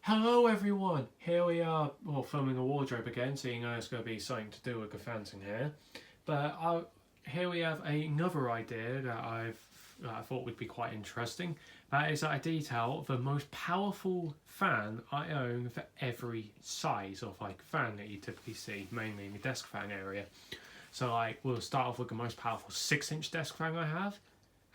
Hello everyone! Here we are, filming a wardrobe again, so you know it's going to be something to do with the fans in here. But here we have another idea that I thought would be quite interesting. That is that I detail the most powerful fan I own for every size of fan that you typically see, mainly in the desk fan area. So we'll start off with the most powerful 6-inch desk fan I have.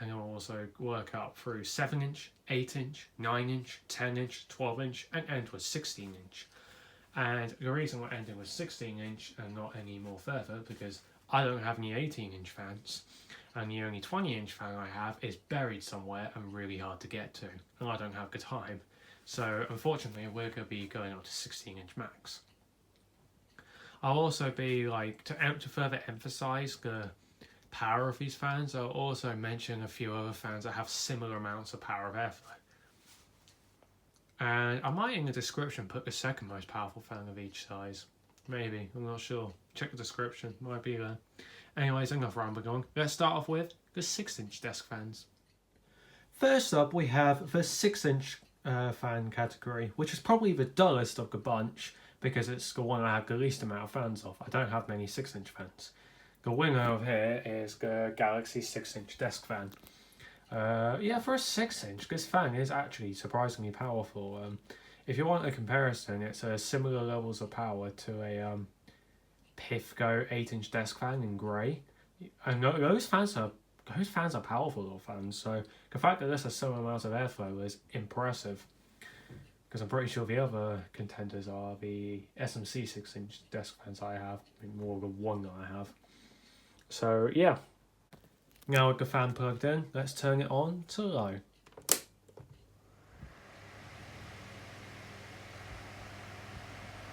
And I'll also work up through 7-inch, 8-inch, 9-inch, 10-inch, 12-inch, and end with 16-inch. And the reason we're ending with 16-inch and not any more further, because I don't have any 18-inch fans, and the only 20-inch fan I have is buried somewhere and really hard to get to, and I don't have the time. So unfortunately, we're going to be going up to 16-inch max. I'll also be to further emphasize the power of these fans, I'll also mention a few other fans that have similar amounts of power of airflow. And I might in the description put the second most powerful fan of each size. Maybe, I'm not sure. Check the description, might be there. Anyways, enough rambling on. Let's start off with the 6-inch desk fans. First up we have the 6-inch fan category, which is probably the dullest of the bunch because it's the one I have the least amount of fans of. I don't have many 6-inch fans. The winner of here is the Galaxy 6-inch desk fan. Yeah, for a 6-inch, this fan is actually surprisingly powerful. If you want a comparison, it's similar levels of power to a Pifco 8-inch desk fan in grey. And those fans are powerful little fans. So the fact that this has similar amounts of airflow is impressive. Because I'm pretty sure the other contenders are the SMC 6-inch desk fans I have, more than one that I have. So yeah, now with the fan plugged in, let's turn it on to low.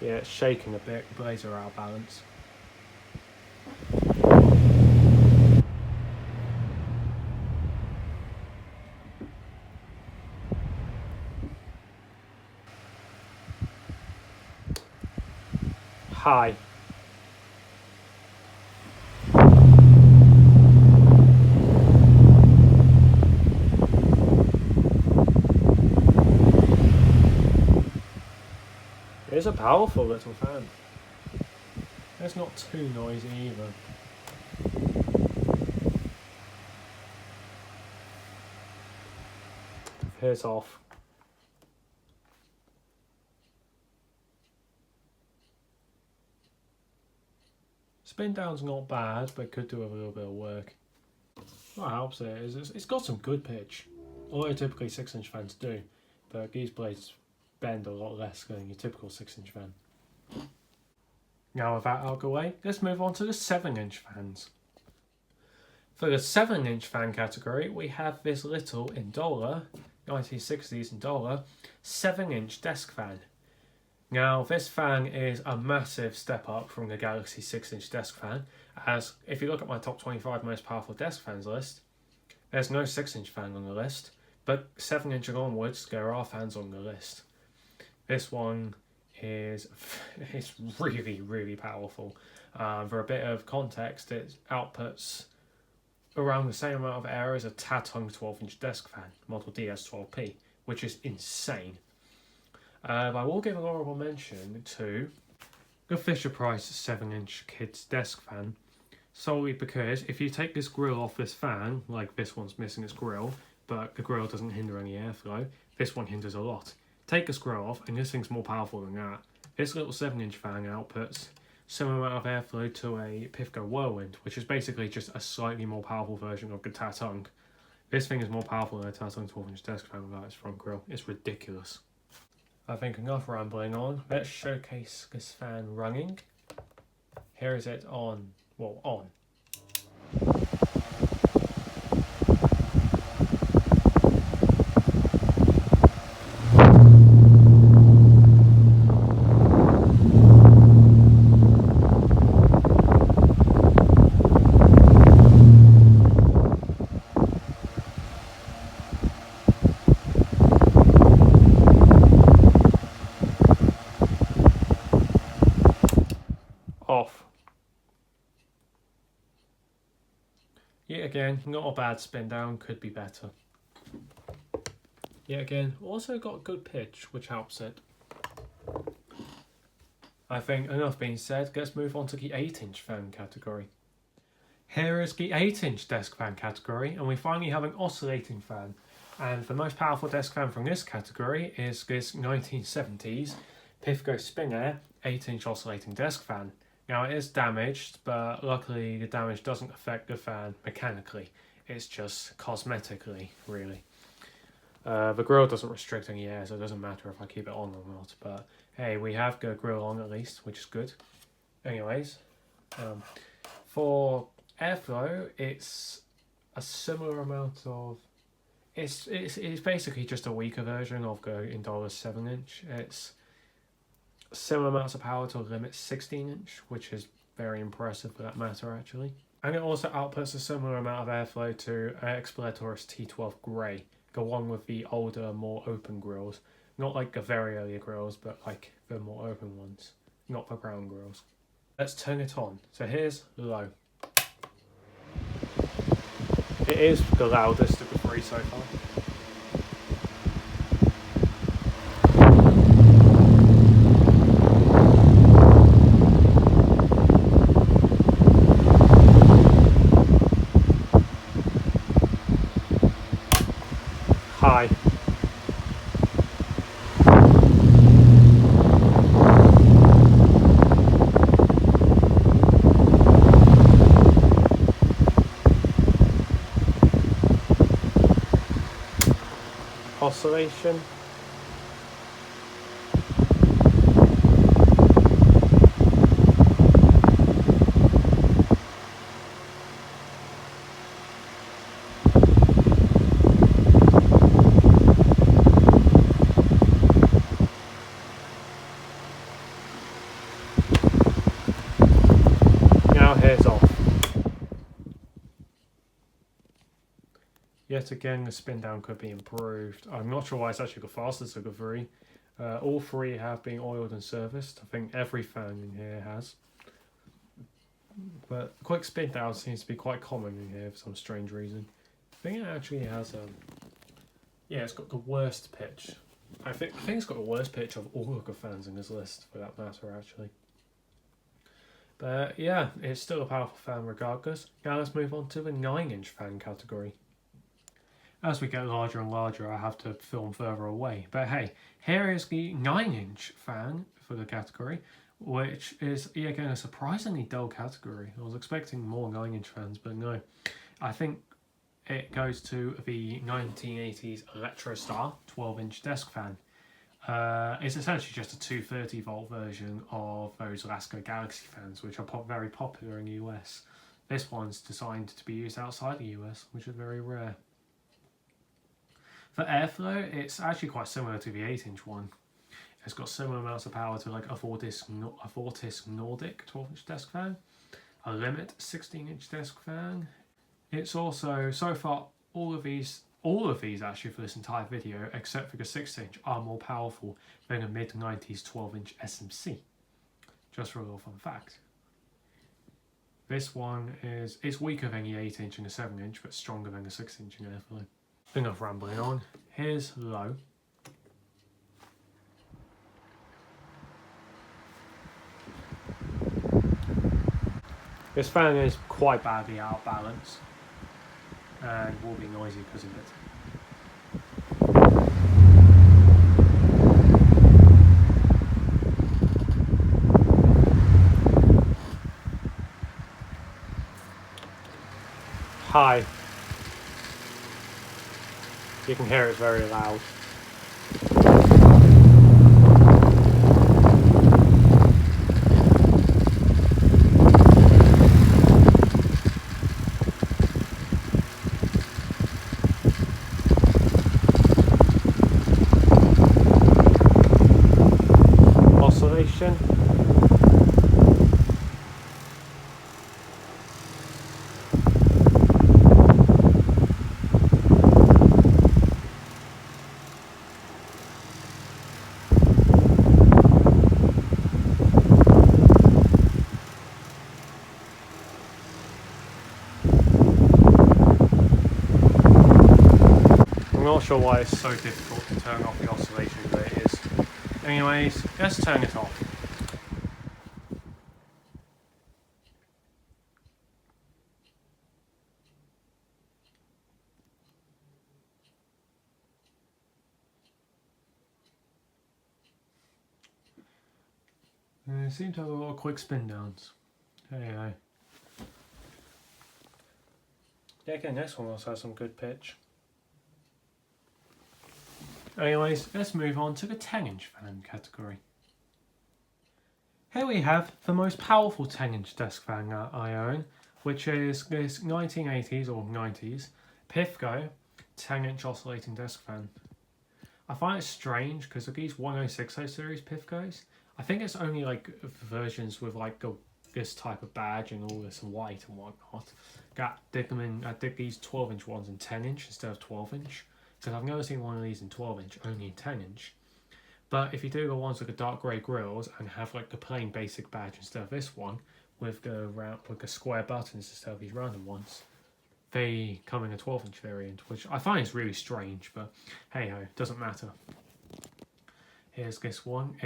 Yeah, it's shaking a bit, the blades are out of balance. High. It's a powerful little fan. It's not too noisy either. Here's off. Spin down's not bad, but could do with a little bit of work. What helps it is it's got some good pitch. Although typically 6-inch fans do, but these blades bend a lot less than your typical 6-inch fan. Now with that out of the way, let's move on to the 7-inch fans. For the 7-inch fan category, we have this little Indola, 1960s Indola, 7-inch desk fan. Now this fan is a massive step up from the Galaxy 6-inch desk fan, as if you look at my top 25 most powerful desk fans list, there's no 6-inch fan on the list, but 7-inch and onwards there are fans on the list. This one is really, really powerful. For a bit of context, it outputs around the same amount of air as a Tatung 12-inch desk fan, model DS12P, which is insane. I will give an honourable mention to the Fisher-Price 7-inch kids desk fan, solely because if you take this grill off this fan, like this one's missing its grill, but the grill doesn't hinder any airflow, this one hinders a lot. Take this grill off and this thing's more powerful than that. This little 7-inch fan outputs similar amount of airflow to a Pifco Whirlwind, which is basically just a slightly more powerful version of the Tatung. This thing is more powerful than a Tatung 12-inch desk fan without its front grill. It's ridiculous. I think enough rambling on. Let's showcase this fan running. Here is it on. Off. Yet again, not a bad spin down, could be better. Yet again, also got good pitch, which helps it. I think enough being said, let's move on to the 8-inch fan category. Here is the 8-inch desk fan category, and we finally have an oscillating fan. And the most powerful desk fan from this category is this 1970s Pifco spinair 8-inch oscillating desk fan. Now it is damaged, but luckily the damage doesn't affect the fan mechanically. It's just cosmetically, really. The grill doesn't restrict any air, so it doesn't matter if I keep it on or not. But hey, we have the grill on at least, which is good. Anyways, for airflow, it's a similar amount of. It's basically just a weaker version of the Indola 7-inch. It's similar amounts of power to a limit 16-inch, which is very impressive for that matter actually. And it also outputs a similar amount of airflow to Explorator's T12 Grey, the one with the older, more open grills. Not like the very early grills, but like the more open ones, not the brown grills. Let's turn it on. So here's low. It is the loudest of the three so far. High. Oscillation. Now here's off. Yet again, the spin down could be improved. I'm not sure why it's actually the fastest of the three. All three have been oiled and serviced. I think every fan in here has. But quick spin down seems to be quite common in here for some strange reason. I think it actually has yeah, it's got the worst pitch. I think it's got the worst pitch of all of the fans in this list, for that matter, actually. But yeah, it's still a powerful fan regardless. Now let's move on to the 9-inch fan category. As we get larger and larger, I have to film further away. But hey, here is the 9-inch fan for the category, which is, yet again, a surprisingly dull category. I was expecting more 9-inch fans, but no. I think it goes to the 1980s Electrostar 12-inch desk fan. It's essentially just a 230 volt version of those Lasco Galaxy fans, which are very popular in the US. This one's designed to be used outside the US, which is very rare. For airflow, it's actually quite similar to the 8-inch one. It's got similar amounts of power to like a Fortis Nordic 12-inch desk fan, a Limit 16-inch desk fan. It's also, so far, all of these actually for this entire video, except for the 6-inch, are more powerful than a mid-90s 12-inch SMC. Just for a little fun fact. This one it's weaker than the 8-inch and the 7-inch, but stronger than the 6-inch in airflow. Enough rambling on. Here's low. This fan is quite badly out of balance and will be noisy because of it. High. You can hear it's very loud. Oscillation. I'm not sure why it's so difficult to turn off the oscillation, but it is. Anyways, let's turn it off. It seems to have a lot of quick spin downs. Anyway. Yeah, again, this one also has some good pitch. Anyways, let's move on to the 10-inch fan category. Here we have the most powerful 10-inch desk fan that I own, which is this 1980s or 90s Pifco 10-inch oscillating desk fan. I find it strange because of these 1060 series Pifcos, I think it's only like versions with like this type of badge and all this white and whatnot. I dig these 12-inch ones in 10-inch instead of 12-inch. Because I've never seen one of these in 12-inch, only in 10-inch. But if you do the ones with the dark grey grills and have like the plain basic badge instead of this one, with the square buttons instead of these random ones, they come in a 12-inch variant, which I find is really strange, but hey ho, doesn't matter. Here's this one.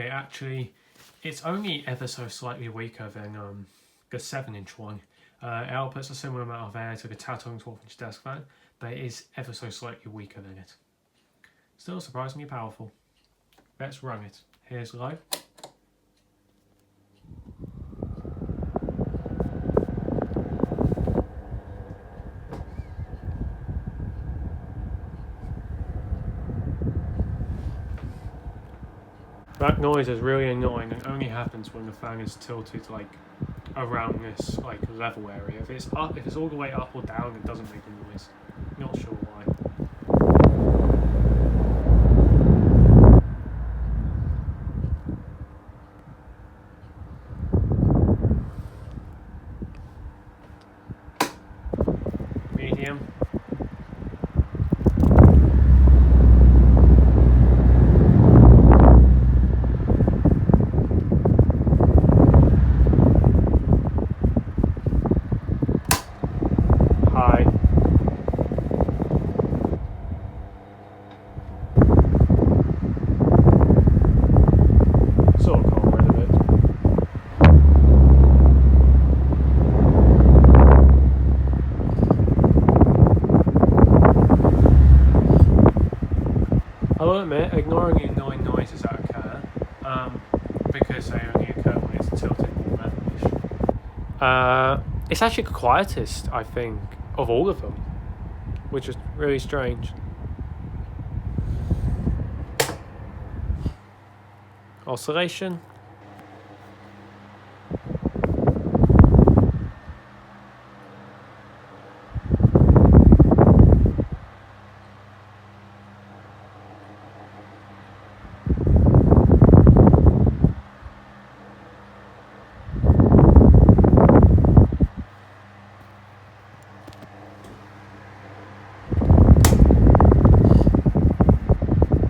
It's only ever so slightly weaker than the 7-inch one. It outputs a similar amount of air to the Tatung 12-inch desk fan, but it is ever so slightly weaker than it. Still surprisingly powerful. Let's run it. Here's low. That noise is really annoying and only happens when the fan is tilted like around this like level area. If it's all the way up or down, it doesn't make a noise. Not sure why. Medium. High. Sort of got rid of it. I will admit, ignoring the annoying noises that occur, because they only occur when it's tilted more levelish. It's actually the quietest, I think, of all of them, which is really strange. Oscillation.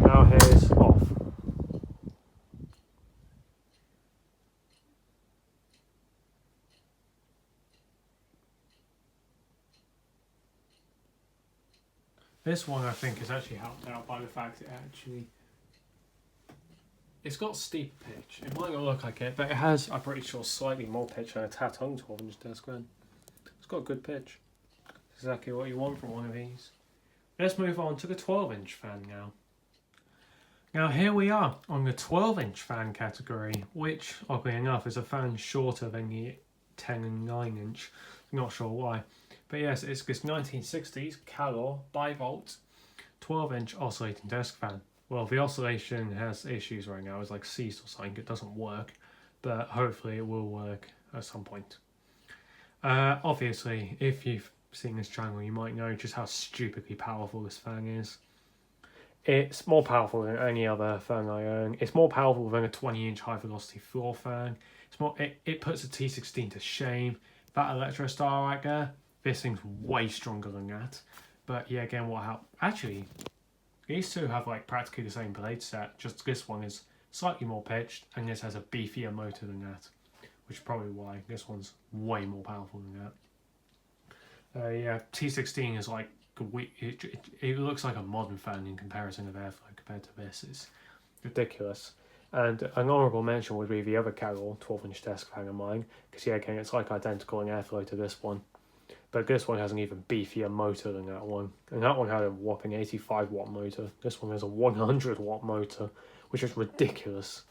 Now here's off. This one I think is actually helped out by the fact it's got steep pitch. It might not look like it, but it has, I'm pretty sure, slightly more pitch than a Tatung 12-inch desk fan. It's got good pitch. It's exactly what you want from one of these. Let's move on to the 12-inch fan now. Now here we are on the 12-inch fan category, which, oddly enough, is a fan shorter than the 10 and 9-inch. Not sure why. But yes, it's this 1960s Calor Bivolt 12-inch oscillating desk fan. Well, the oscillation has issues right now. It's like ceased or something. It doesn't work, but hopefully it will work at some point. Obviously, if you've seen this channel, you might know just how stupidly powerful this fan is. It's more powerful than any other fan I own. It's more powerful than a 20-inch high-velocity floor fan. It puts a T16 to shame. That Electro Star right there, this thing's way stronger than that. But yeah, again, what helped? Actually, these two have like practically the same blade set, just this one is slightly more pitched and this has a beefier motor than that, which is probably why this one's way more powerful than that. Yeah, T16 is like, it looks like a modern fan in comparison of airflow compared to this. It's ridiculous. And an honourable mention would be the other Calor 12-inch desk fan of mine, because yeah, again, it's like identical in airflow to this one. But this one has an even beefier motor than that one. And that one had a whopping 85 watt motor. This one has a 100 watt motor, which is ridiculous.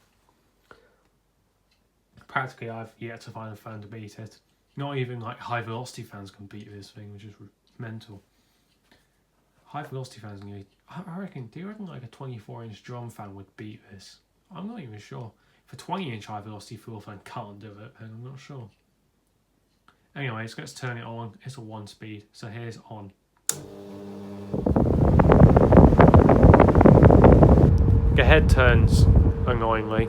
Practically, I've yet to find a fan to beat it. Not even like high velocity fans can beat this thing, which is mental. High velocity fans, I reckon, do you reckon like a 24-inch drum fan would beat this? I'm not even sure. If a 20-inch high velocity fuel fan can't do it, then I'm not sure. Anyways, let's turn it on. It's a 1-speed, so here's on. The head turns annoyingly.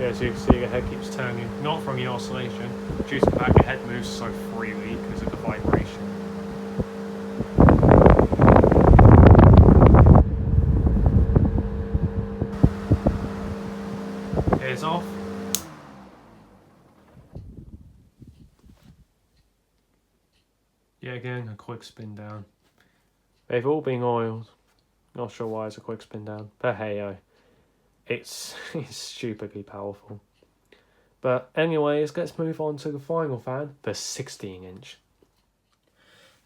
As you can see, the head keeps turning, not from the oscillation, due to the fact the head moves so freely because of the vibration. Here's off. Yeah, again, a quick spin down. They've all been oiled. Not sure why it's a quick spin down, but hey, it's stupidly powerful. But anyways, let's move on to the final fan, the 16-inch.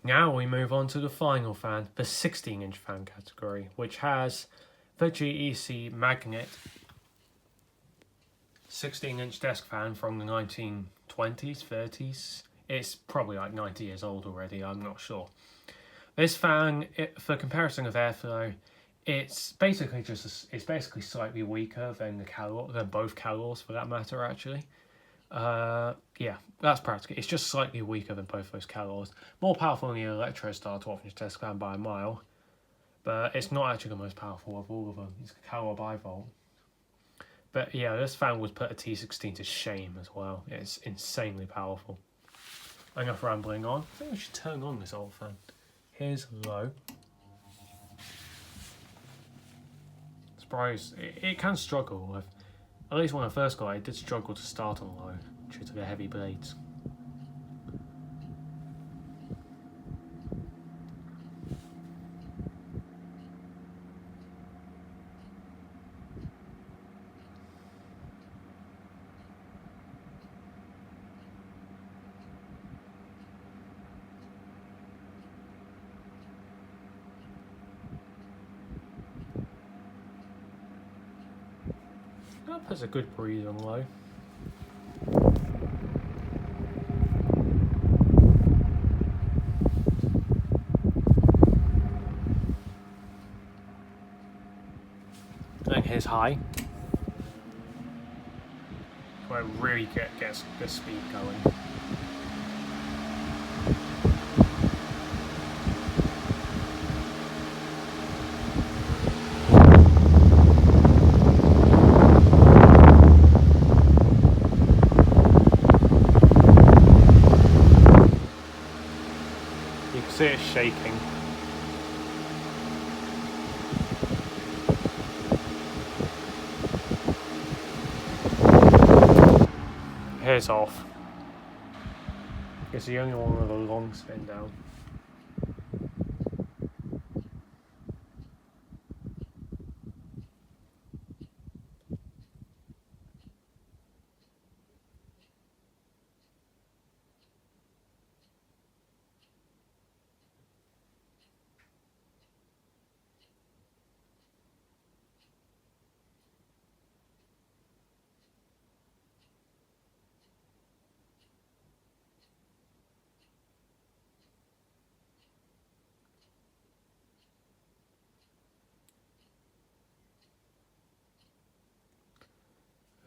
Now we move on to the final fan, the 16-inch fan category, which has the GEC Magnet 16-inch desk fan from the 1920s, 30s. It's probably like 90 years old already, I'm not sure. This fan, for comparison of airflow, it's basically slightly weaker than both Calors for that matter, actually. Yeah, that's practical. It's just slightly weaker than both those Calors. More powerful than the Electrostar 12-inch desk fan by a mile, but it's not actually the most powerful of all of them. It's Calor Bivolt. But yeah, this fan would put a T16 to shame as well. It's insanely powerful. Enough rambling on. I think we should turn on this old fan. Here's low. Surprise, it can struggle with, at least when I first got it, did struggle to start on low due to the heavy blades. That puts a good breeze on low. And here's high, where it really gets the speed going. You can see it shaking. Here's off. It's the only one with a long spin down.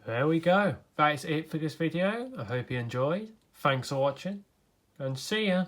There we go. That is it for this video. I hope you enjoyed. Thanks for watching, and see ya.